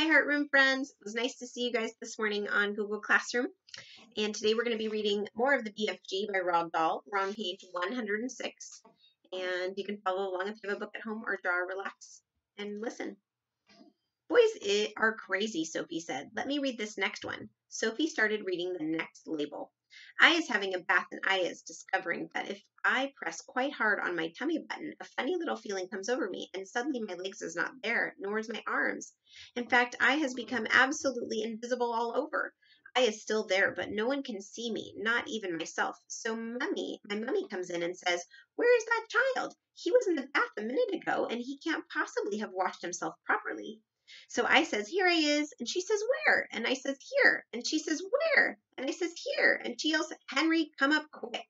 Hi, Heart Room friends. It was nice to see you guys this morning on Google Classroom. And today we're going to be reading more of the BFG by Roald Dahl. We're on page 106. And you can follow along if you have a book at home or draw, relax, and listen. Boys are crazy, Sophie said. Let me read this next one. Sophie started reading the next label. I is having a bath and I is discovering that if I press quite hard on my tummy button, a funny little feeling comes over me and suddenly my legs is not there, nor is my arms. In fact, I has become absolutely invisible all over. I is still there, but no one can see me, not even myself. So my mummy comes in and says, "Where is that child? He was in the bath a minute ago and he can't possibly have washed himself properly." So I says, "Here he is." And she says, "Where?" And I says, "Here." And she says, "Where?" And I says, "Here." And she yells, "Henry, come up quick."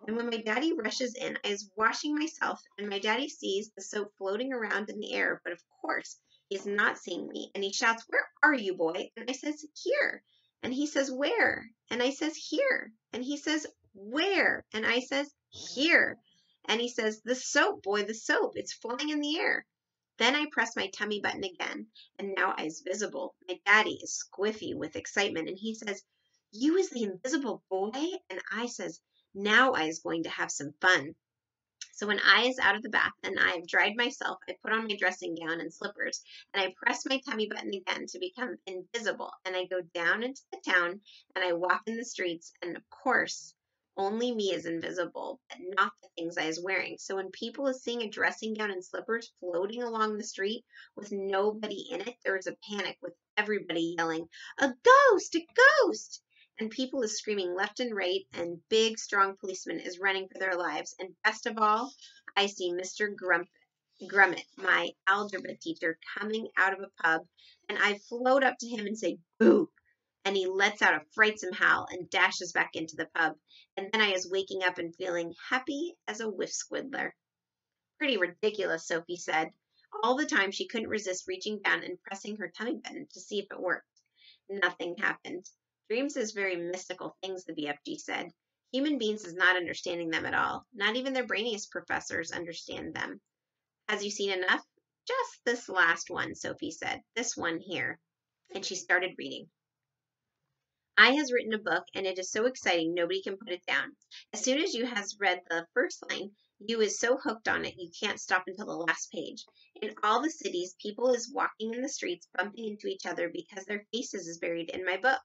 And when my daddy rushes in, I is washing myself, and my daddy sees the soap floating around in the air, but of course he is not seeing me. And he shouts, "Where are you, boy?" And I says, "Here." And he says, "Where?" And I says, "Here." And he says, "Where?" And I says, "Here." And he says, "The soap, boy, the soap. It's flying in the air." Then I press my tummy button again, and now I's visible. My daddy is squiffy with excitement, and he says, "You is the invisible boy?" And I says, "Now I is going to have some fun." So when I is out of the bath and I have dried myself, I put on my dressing gown and slippers, and I press my tummy button again to become invisible, and I go down into the town, and I walk in the streets, and of course, only me is invisible, but not the things I is wearing. So when people is seeing a dressing gown and slippers floating along the street with nobody in it, there is a panic with everybody yelling, "A ghost! A ghost!" And people is screaming left and right, and big, strong policeman is running for their lives. And best of all, I see Mr. Grummett, my algebra teacher, coming out of a pub, and I float up to him and say, "Boo!" And he lets out a frightsome howl and dashes back into the pub. And then I is waking up and feeling happy as a whiff squiddler. Pretty ridiculous, Sophie said. All the time she couldn't resist reaching down and pressing her tummy button to see if it worked. Nothing happened. Dreams is very mystical things, the BFG said. Human beings is not understanding them at all. Not even their brainiest professors understand them. Has you seen enough? Just this last one, Sophie said. This one here. And she started reading. I has written a book, and it is so exciting nobody can put it down. As soon as you has read the first line, you is so hooked on it you can't stop until the last page. In all the cities, people is walking in the streets, bumping into each other because their faces is buried in my book.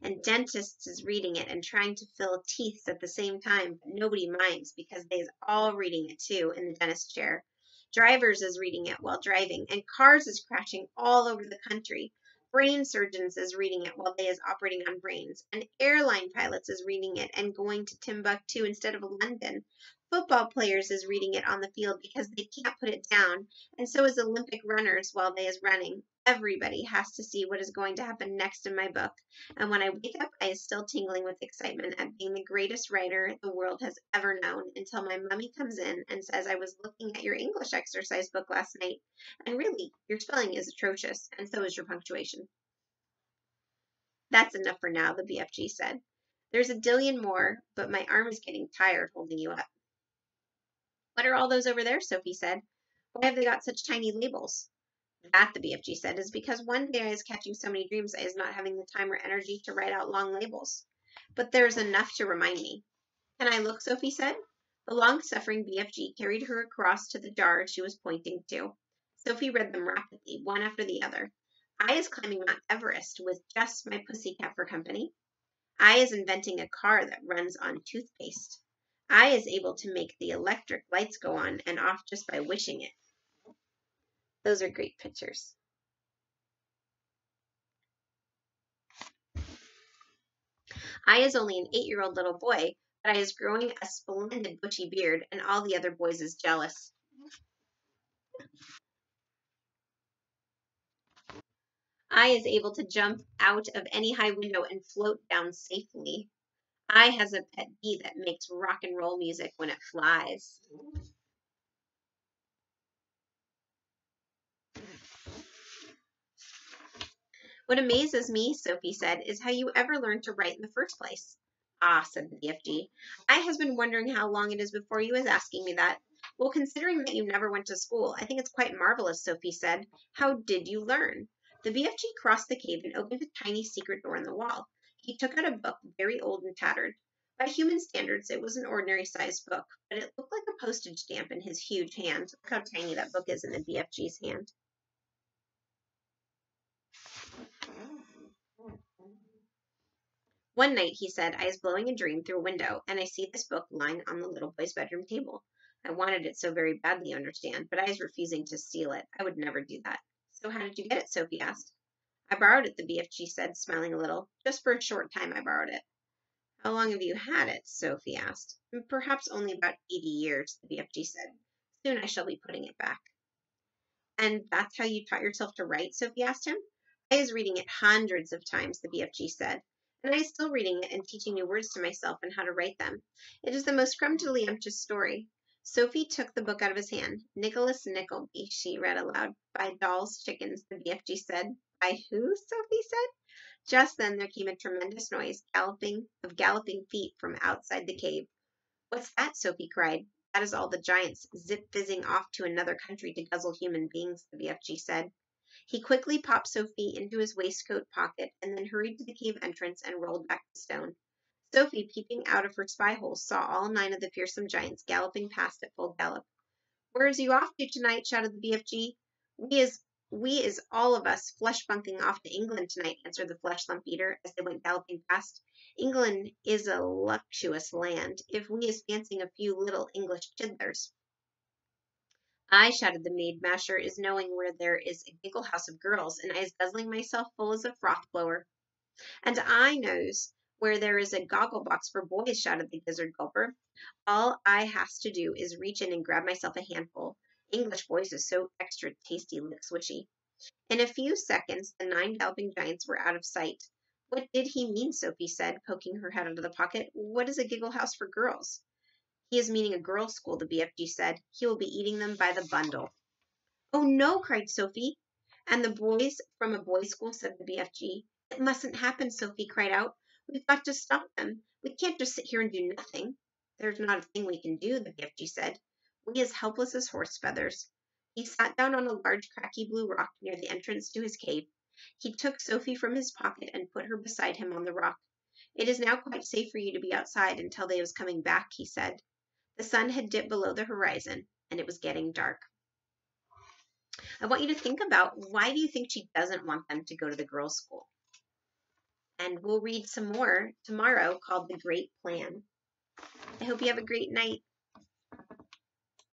And dentists is reading it and trying to fill teeth at the same time, but nobody minds because they is all reading it too in the dentist chair. Drivers is reading it while driving, and cars is crashing all over the country. Brain surgeons is reading it while they is operating on brains, and airline pilots is reading it and going to Timbuktu instead of London. Football players is reading it on the field because they can't put it down, and so is Olympic runners while they is running. Everybody has to see what is going to happen next in my book, and when I wake up, I is still tingling with excitement at being the greatest writer the world has ever known until my mummy comes in and says I was looking at your English exercise book last night, and really, your spelling is atrocious, and so is your punctuation. That's enough for now, the BFG said. There's a dillion more, but my arm is getting tired holding you up. What are all those over there? Sophie said. Why have they got such tiny labels? That, the BFG said, is because one day I is catching so many dreams I is not having the time or energy to write out long labels. But there's enough to remind me. Can I look? Sophie said. The long-suffering BFG carried her across to the jar she was pointing to. Sophie read them rapidly, one after the other. I is climbing Mount Everest with just my pussycat for company. I is inventing a car that runs on toothpaste. I is able to make the electric lights go on and off just by wishing it. Those are great pictures. I is only an 8-year-old little boy, but I is growing a splendid bushy beard, and all the other boys is jealous. I is able to jump out of any high window and float down safely. I has a pet bee that makes rock and roll music when it flies. What amazes me, Sophie said, is how you ever learned to write in the first place. Ah, said the BFG. I has been wondering how long it is before you was asking me that. Well, considering that you never went to school, I think it's quite marvelous, Sophie said. How did you learn? The BFG crossed the cave and opened a tiny secret door in the wall. He took out a book, very old and tattered. By human standards, it was an ordinary-sized book, but it looked like a postage stamp in his huge hand. Look how tiny that book is in the BFG's hand. One night, he said, I was blowing a dream through a window, and I see this book lying on the little boy's bedroom table. I wanted it so very badly, you understand, but I was refusing to steal it. I would never do that. So how did you get it? Sophie asked. I borrowed it, the BFG said, smiling a little. Just for a short time I borrowed it. How long have you had it? Sophie asked. Perhaps only about 80 years, the BFG said. Soon I shall be putting it back. And that's how you taught yourself to write? Sophie asked him. I was reading it hundreds of times, the BFG said, and I am still reading it and teaching new words to myself and how to write them. It is the most scrumptious story. Sophie took the book out of his hand. Nicholas Nickleby, she read aloud. By Dolls, Chickens, the BFG said. By who? Sophie said. Just then there came a tremendous noise, galloping feet from outside the cave. What's that? Sophie cried. That is all the giants, zip-fizzing off to another country to guzzle human beings, the BFG said. He quickly popped Sophie into his waistcoat pocket and then hurried to the cave entrance and rolled back the stone. Sophie, peeping out of her spy hole, saw all 9 of the fearsome giants galloping past at full gallop. Where is you off to tonight? Shouted the BFG. We is all of us flesh bunking off to England tonight, answered the flesh lump eater as they went galloping past. England is a luxurious land, if we is fancying a few little English chidlers. I, shouted the maid masher, is knowing where there is a giggle house of girls, and I is guzzling myself full as a froth blower. And I knows where there is a goggle box for boys, shouted the gizzard gulper. All I has to do is reach in and grab myself a handful. English boys is so extra tasty, lick swishy. In a few seconds, the 9 galloping giants were out of sight. What did he mean? Sophie said, poking her head out of the pocket. What is a giggle house for girls? He is meaning a girls' school, the BFG said. He will be eating them by the bundle. Oh, no, cried Sophie. And the boys from a boys' school, said the BFG. It mustn't happen, Sophie cried out. We've got to stop them. We can't just sit here and do nothing. There's not a thing we can do, the BFG said. We as helpless as horse feathers. He sat down on a large cracky blue rock near the entrance to his cave. He took Sophie from his pocket and put her beside him on the rock. It is now quite safe for you to be outside until they was coming back, he said. The sun had dipped below the horizon, and it was getting dark. I want you to think about, why do you think she doesn't want them to go to the girls' school? And we'll read some more tomorrow called The Great Plan. I hope you have a great night.